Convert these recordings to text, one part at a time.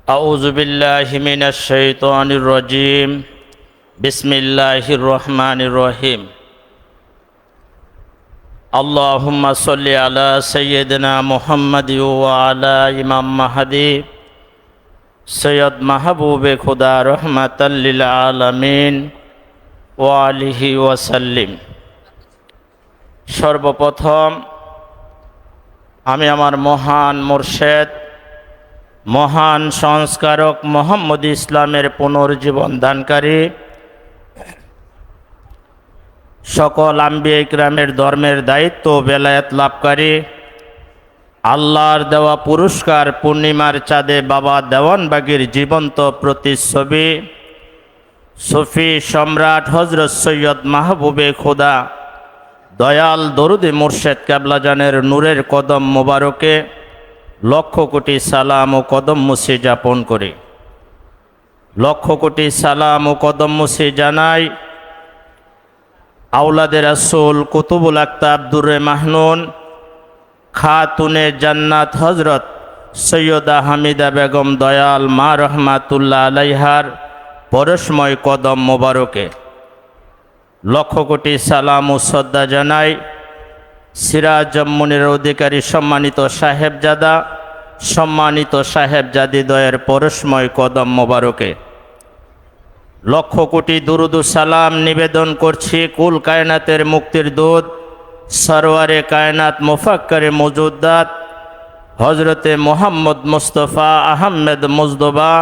أعوذ بالله من الشيطان الرجيم بسم الله الرحمن الرحيم اللهم صل على سيدنا محمد وعلى إمام مهدي سيد محبوب خدا رحمة للعالمين وآله وسلم। সর্বপ্রথম আমি আমার মহান মুর্শিদ মহান সংস্কারক মোহাম্মদ ইসলামের পুনর্জীবন দানকারী সকল আম্বিয়া ইকরামের ধর্মের দায়িত্ব বেলায়েত লাভকারী আল্লাহর দেওয়া পুরস্কার পূর্ণিমার চাঁদে বাবা দেওয়ানবাগীর জীবন্ত প্রতিচ্ছবি সুফি সম্রাট হযরত সৈয়দ মাহবুবে খোদা দয়াল দরুদে মুর্শেদ কেবলাজানের নূরের কদম মোবারকে লক্ষ কোটি সালাম ও কদম মুছে যাপন করে লক্ষ কোটি সালাম ও কদম মুছে জানাই আওলাদে রাসূল কুতুবুল আকতাব দুরে মাহনুন খাতুনে জান্নাত হযরত সৈয়দা হামিদা বেগম দয়াল মা রহমাতুল্লাহ আলাইহার পরশময় কদম মোবারকে লক্ষ কোটি সালাম ও শ্রদ্ধা জানাই সিরাজ মুনির অধিকারী সম্মানিত সাহেবজাদা সম্মানিত সাহেবজাদিদ্বয়ের পরশময় কদম মোবারকে লক্ষ কোটি দুরুদ সালাম নিবেদন করছি কুল কায়নাতের মুক্তির দূত সরওয়ারে কায়নাত মুফাক্কারে মজুদ্দাত হজরতে মোহাম্মদ মুস্তফা আহমেদ মুজতবা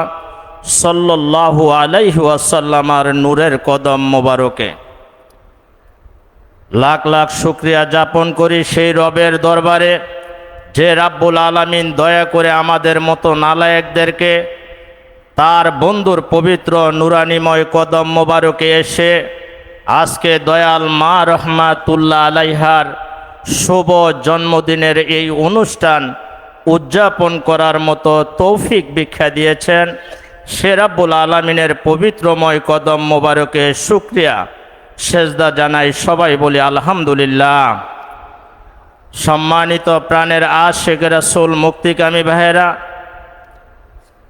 সাল্লাল্লাহু আলাইহি ওয়াসাল্লামার নূরের কদম মোবারকে লাখ লাখ শুকরিয়া যাপন করি সেই রবের দরবারে যে রাব্বুল আলামিন দয়া করে আমাদের মতো নালায়েকদেরকে তার বন্ধুর পবিত্র নুরানিময় কদম মোবারকে এসে আজকে দয়াল মা রহমাতুল্লাহ আলাইহার শুভ জন্মদিনের এই অনুষ্ঠান উদযাপন করার মতো তৌফিক ভিক্ষা দিয়েছেন। সে রাব্বুল আলামিনের পবিত্রময় কদম মোবারকে শুকরিয়া সেজদা জানাই, সবাই বলি আলহামদুলিল্লাহ। সম্মানিত প্রাণের আশিক রাসূল মুক্তিকামী ভাইয়েরা,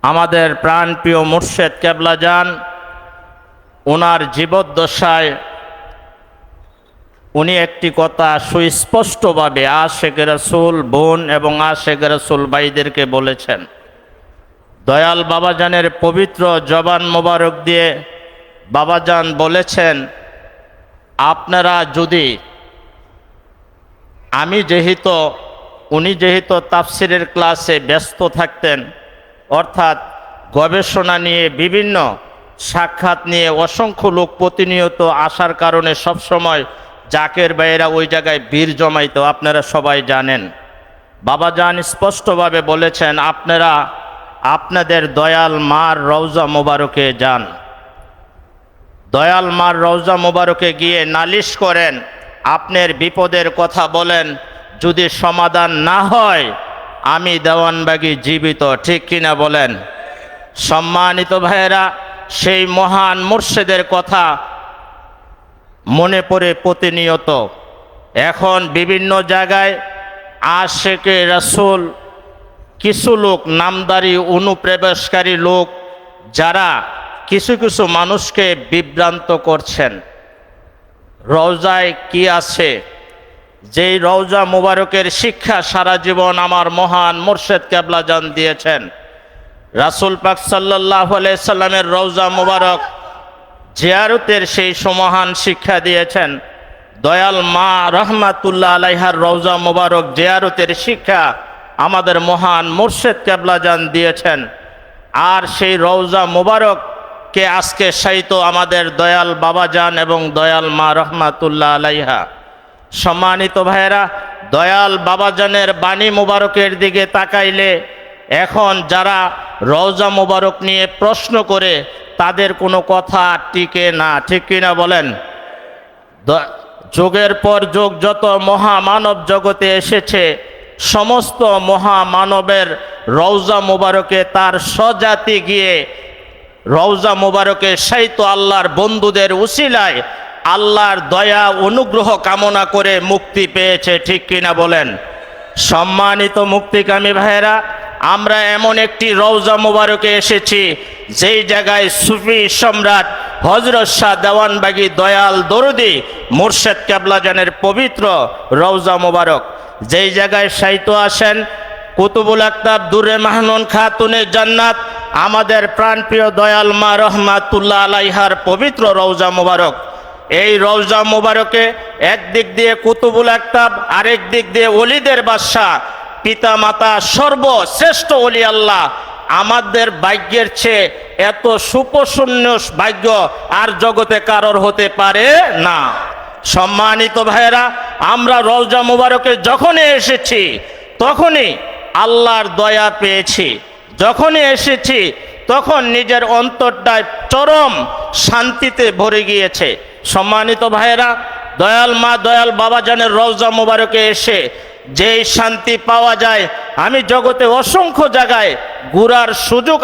আমাদের প্রাণপ্রিয় মুর্শেদ কেবলাজান ওনার জীবদ্দশায় উনি একটি কথা সুস্পষ্টভাবে আশিক রাসূল বোন এবং আশিক রাসূল ভাইদেরকে বলেছেন। দয়াল বাবাজানের পবিত্র জবান মোবারক দিয়ে বাবাজান বলেছেন, আপনারা যদি উনি যেহেতু তাফসিরের ক্লাসে ব্যস্ত থাকতেন, অর্থাৎ গবেষণা নিয়ে বিভিন্ন সাক্ষাৎ নিয়ে অসংখ্য লোক প্রতিনিয়ত আসার কারণে সবসময় জাকের ভাইয়েরা ওই জায়গায় ভিড় জমাইতো, আপনারা সবাই জানেন। বাবাজান স্পষ্টভাবে বলেছেন, আপনারা আপনাদের দয়াল মার রওজা মোবারকে যান, দয়াল মার রওজা মোবারকে গিয়ে নালিশ করেন, আপনার বিপদের কথা বলেন, যদি সমাধান না হয় আমি দেওয়ানবাগী জীবিত, ঠিক কিনা বলেন? সম্মানিত ভাইয়েরা, সেই মহান মুর্শিদের কথা মনে পড়ে প্রতিনিয়ত। এখন বিভিন্ন জায়গায় আশিকে রাসূল কিছু লোক, নামদারি অনুপ্রবেশকারী লোক, যারা কিছু কিছু মানুষকে বিভ্রান্ত করছেন। রওজায় কি আছে, যেই রওজা মুবারকের শিক্ষা সারা জীবন আমার মহান মুর্শিদ কেবলাজান দিয়েছেন। রাসূল পাক সাল্লাল্লাহু আলাইহি সাল্লামের রওজা মুবারক জিয়ারতের সেই সমহান শিক্ষা দিয়েছেন। দয়াল মা রহমাতুল্লাহ আলাইহার রওজা মুবারক জিয়ারতের শিক্ষা আমাদের মহান মুর্শিদ কেবলাজান দিয়েছেন। আর সেই রওজা মুবারক কে আজকে সাইতো আমাদের দয়াল বাবাজান এবং দয়াল মা রহমাতুল্লাহ আলাইহা। সম্মানিত ভাইয়েরা, দয়াল বাবাজানের বাণী মুবারকের দিকে তাকাইলে এখন যারা রওজা মুবারক নিয়ে প্রশ্ন করে তাদের কোনো কথা টিকে না, ঠিক কিনা বলেন? যুগের পর যুগ যত মহামানব জগতে এসেছে, সমস্ত মহামানবের রওজা মুবারকে তার স্বজাতি গিয়ে রওজা মুবারকে সাইতো আল্লাহর বন্ধুদের উসিলায় আল্লাহর দয়া অনুগ্রহ কামনা করে মুক্তি পেয়েছে, ঠিক কিনা বলেন? সম্মানিত মুক্তিকামী ভাইয়েরা, আমরা এমন একটি রওজা মোবারকে এসেছি যেই জায়গায় সুফি সম্রাট হযরত শাহ দেওয়ানবাগী দয়াল দরুদি মুর্শেদ কেবলাজানের পবিত্র রওজা মোবারক, যেই জায়গায় শায়িত আছেন কুতুবুল আকতাব দুরে মাহনুন খাতুনে জান্নাত আমাদের প্রাণপ্রিয় দয়াল মা রহমাতুল্লাহ আলাইহার পবিত্র রওজা মোবারক। এই রওজা মোবারকে একদিক দিয়ে কুতুবুল আকতাব, আরেক দিক দিয়ে ওলিদের বাদশাহ পিতা মাতা সর্বশ্রেষ্ঠ ওলি আল্লাহ। আমাদের ভাগ্যের চেয়ে এত সুপ্রসন্ন ভাগ্য আর জগতে কারোর হতে পারে না। সম্মানিত ভাইয়েরা, আমরা রওজা মোবারকে যখনই এসেছি তখনই আল্লাহর দয়া পেয়েছি। যখনই এসেছি তখন নিজের অন্তরটায় চরম শান্তিতে ভরে গিয়েছে। সম্মানিত ভাইয়েরা, দয়াল মা দয়াল বাবাজানের রওজা মোবারকে এসে যেই শান্তি পাওয়া যায়, আমি জগতে অসংখ্য জায়গায় ঘুরার সুযোগ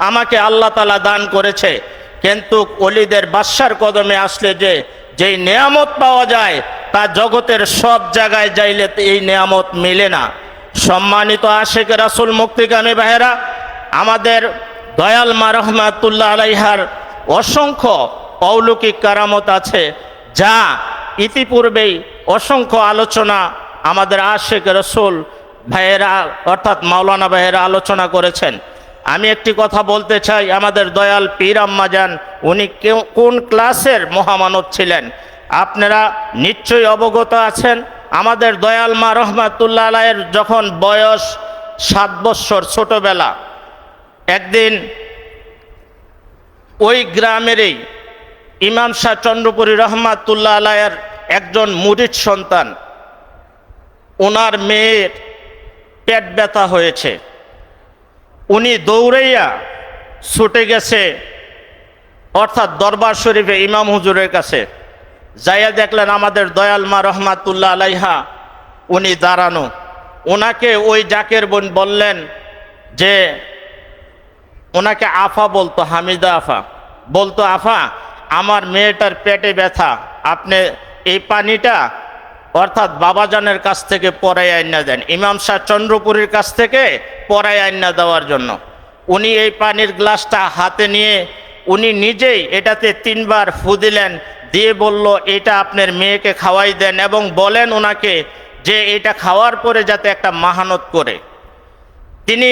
আমাকে আল্লাহ তাআলা দান করেছে, কিন্তু ওলিদের বাদশার কদমে আসলে যেই নেয়ামত পাওয়া যায় তা জগতের সব জায়গায় যাইলে এই নেয়ামত মেলে না। সম্মানিত আশিক রাসূল মুক্তিগামী ভাইয়েরা, আমাদের দয়াল মা রহমাতুল্লাহ আলাইহার অসংখ্য অলৌকিক কারামত আছে, যা ইতিপূর্বেই অসংখ্য আলোচনা আমাদের আশিক রাসূল ভাইয়েরা অর্থাৎ মাওলানা ভাইয়েরা আলোচনা করেছেন। আমি একটি কথা বলতে চাই, আমাদের দয়াল পীর আম্মাজান উনি কোন ক্লাসের মহামানব ছিলেন আপনারা নিশ্চয়ই অবগত আছেন। আমাদের দয়াল মা রহমাতুল্লাহ আলাইয়ের যখন বয়স 7 বৎসর, ছোটবেলা, একদিন ওই গ্রামেরই ইমাম শাহ চন্দ্রপুরী রহমাতুল্লাহ আলাইয়ের একজন মুরিদ সন্তান, ওনার মেয়ের পেট ব্যথা হয়েছে। উনি দৌড়াইয়া ছুটে গেছে অর্থাৎ দরবার শরীফে ইমাম হুজুরের কাছে। যাইয়া দেখলেন আমাদের দয়াল মা রহমাতুল্লাহ আলাইহা উনি দাঁড়ানো। ওনাকে ওই জাকের বোন বললেন যে, ওনাকে আফা বলতো, হামিদা আফা বলতো, আফা আমার মেয়েটার পেটে ব্যথা, আপনি এই পানিটা অর্থাৎ বাবাজানের কাছ থেকে পরাই আইনা দেন, ইমাম শাহ চন্দ্রপুরীর কাছ থেকে পরাই আইনা দেওয়ার জন্য। উনি এই পানির গ্লাসটা হাতে নিয়ে উনি নিজেই এটাতে 3 বার ফু দিলেন, দিয়ে বলল এটা আপনার মেয়েকে খাওয়াই দেন এবং বলেন ওনাকে যে এটা খাওয়ার পরে যাতে একটা মাহানত করে। তিনি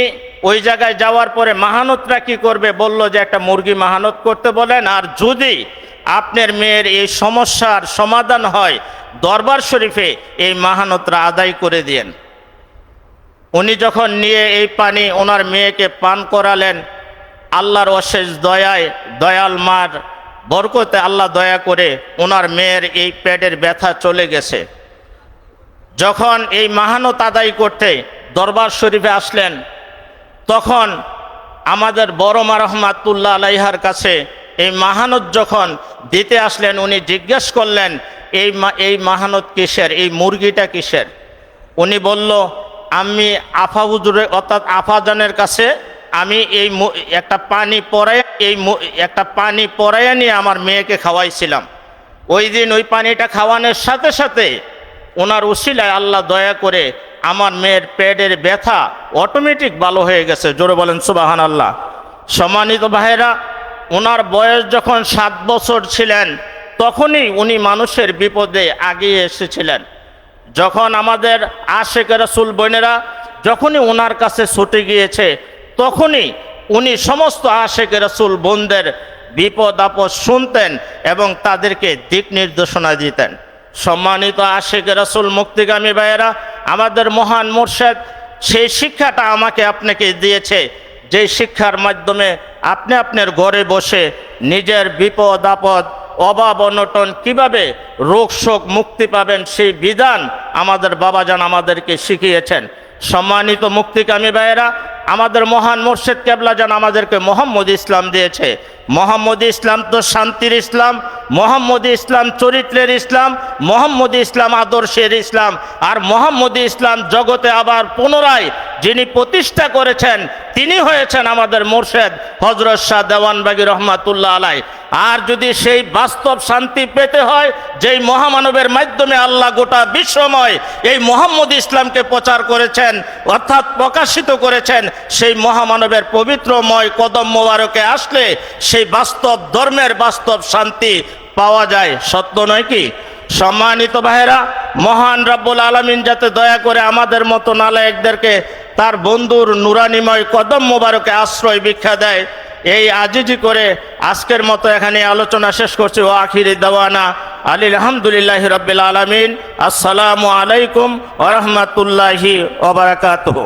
ওই জায়গায় যাওয়ার পরে মাহানতটা কি করবে বলল যে একটা মুরগি মাহানত করতে বলেন, আর যদি আপনার মেয়ের এই সমস্যার সমাধান হয় দরবার শরীফে এই মাহানতরা আদায় করে দিয়েন। উনি যখন নিয়ে এই পানি ওনার মেয়েকে পান করালেন, আল্লাহর অশেষ দয়ায় দয়াল মার বরকতে আল্লাহ দয়া করে ওনার মেয়ের এই পেটের ব্যথা চলে গেছে। যখন এই মাহানত আদায় করতে দরবার শরীফে আসলেন, তখন আমাদের বড় মা রহমাতুল্লাহ আলাইহার কাছে এই মাহানত যখন দিতে আসলেন, উনি জিজ্ঞেস করলেন এই মাহানত কিসের, এই মুরগিটা কিসের? উনি বলল আমি আফা হুজুরের অর্থাৎ আফাজানের কাছে আমি একটা পানি পরাইয়া নিয়ে আমার মেয়েকে খাওয়াইছিলাম। ওই দিন ওই পানিটা খাওয়ানোর সাথে সাথে ওনার উসিলায় আল্লাহ দয়া করে আমার মেয়ের পেটের ব্যথা অটোমেটিক ভালো হয়ে গেছে। জোরে বলেন সুবহানাল্লাহ। সম্মানিত ভাইরা, ওনার বয়স যখন 7 বছর ছিলেন তখনই উনি মানুষের বিপদে আগিয়ে এসেছিলেন। যখন আমাদের আশিক রাসূল বোনেরা যখনই ওনার কাছে ছুটে গিয়েছে, তখনই উনি সমস্ত আশিক রাসূল বোনদের বিপদ আপদ শুনতেন এবং তাদেরকে দিক নির্দেশনা দিতেন। সম্মানিত আশিক রাসূল মুক্তিগামী ভাইয়েরা, আমাদের মহান মুর্শিদ সেই শিক্ষাটা আমাকে আপনাকে দিয়েছে, যে শিক্ষার মাধ্যমে আপনি আপনার ঘরে বসে নিজের বিপদ আপদ অভাব অনটন কিভাবে রোগ শোক মুক্তি পাবেন সেই বিধান আমাদের বাবাজান আমাদেরকে শিখিয়েছেন। সম্মানিত মুক্তিকামী ভাইয়েরা, আমাদের মহান মুর্শিদ কেবলাজান আমাদেরকে মোহাম্মদ ইসলাম দিয়েছে। মোহাম্মদ ইসলাম তো শান্তির ইসলাম, মোহাম্মদ ইসলাম চরিত্রের ইসলাম, মোহাম্মদ ইসলাম আদর্শের ইসলাম। আর মোহাম্মদ ইসলাম জগতে আবার পুনরায় যিনি প্রতিষ্ঠা করেছেন তিনি হয়েছেন আমাদের মুর্শেদ হযরত শাহ দেওয়ানবাগী রহমাতুল্লাহ আলাই। আর যদি সেই বাস্তব শান্তি পেতে হয়, যেই মহামানবের মাধ্যমে আল্লাহ গোটা বিশ্বময় এই মোহাম্মদ ইসলামকে প্রচার করেছেন অর্থাৎ প্রকাশিত করেছেন, সেই মহামানবের পবিত্রময় কদম মোবারকে আসলে সেই বাস্তব ধর্মের বাস্তব শান্তি পাওয়া যায়। সত্য নয় কি? সম্মানিত ভাইরা, মহান রব্বুল আলামিন যাতে দয়া করে আমাদের মতো নালায়েকদেরকে তার বন্ধুর নুরানিময় কদম মোবারকে আশ্রয় ভিক্ষা দেয়, এই আজিজি করে আজকের মতো এখানে আলোচনা শেষ করছি। ও আখিরি দাওয়ানা আলহামদুলিল্লাহি রাব্বিল আলামিন। আসসালামু আলাইকুম ওয়া রাহমাতুল্লাহি ওয়া বারাকাতুহু।